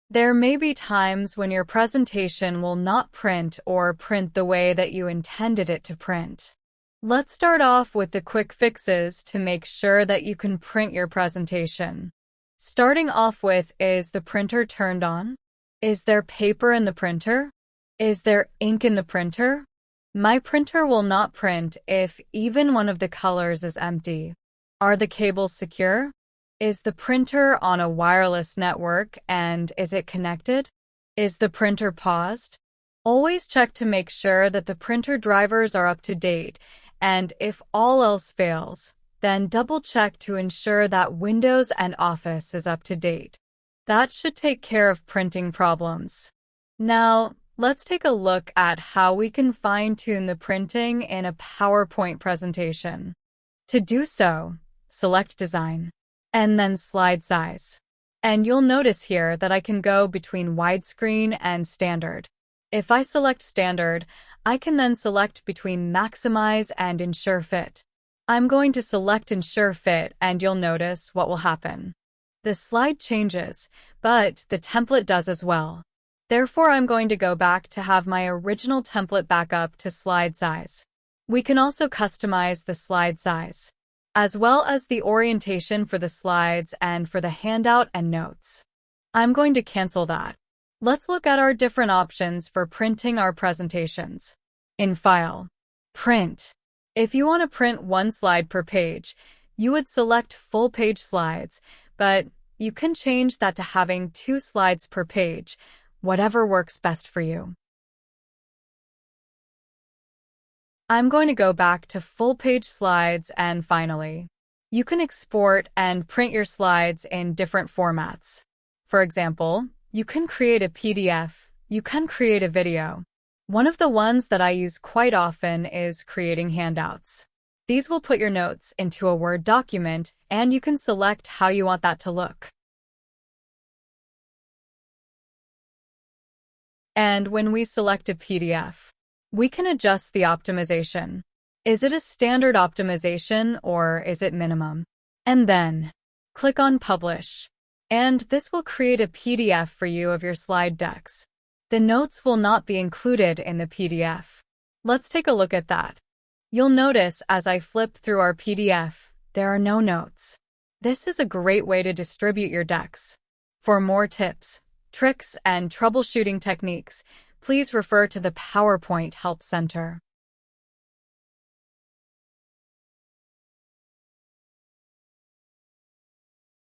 There may be times when your presentation will not print or print the way that you intended it to print. Let's start off with the quick fixes to make sure that you can print your presentation. Starting off with, is the printer turned on? Is there paper in the printer? Is there ink in the printer? My printer will not print if even one of the colors is empty. Are the cables secure? Is the printer on a wireless network and is it connected? Is the printer paused? Always check to make sure that the printer drivers are up to date, and if all else fails, then double check to ensure that Windows and Office is up to date. That should take care of printing problems. Now, let's take a look at how we can fine-tune the printing in a PowerPoint presentation. To do so, select Design, and then Slide Size. And you'll notice here that I can go between widescreen and standard. If I select standard, I can then select between Maximize and Ensure Fit. I'm going to select Ensure Fit, and you'll notice what will happen. The slide changes, but the template does as well. Therefore, I'm going to go back to have my original template back up to slide size. We can also customize the slide size, as well as the orientation for the slides and for the handout and notes. I'm going to cancel that. Let's look at our different options for printing our presentations. In File, Print. If you want to print one slide per page, you would select Full Page Slides, but you can change that to having 2 slides per page, whatever works best for you. I'm going to go back to Full Page Slides, and finally, you can export and print your slides in different formats. For example, you can create a PDF, you can create a video. One of the ones that I use quite often is creating handouts. These will put your notes into a Word document, and you can select how you want that to look. And when we select a PDF, we can adjust the optimization. Is it a standard optimization or is it minimum? And then click on Publish. And this will create a PDF for you of your slide decks. The notes will not be included in the PDF. Let's take a look at that. You'll notice as I flip through our PDF, there are no notes. This is a great way to distribute your decks. For more tips, tricks, and troubleshooting techniques, please refer to the PowerPoint Help Center.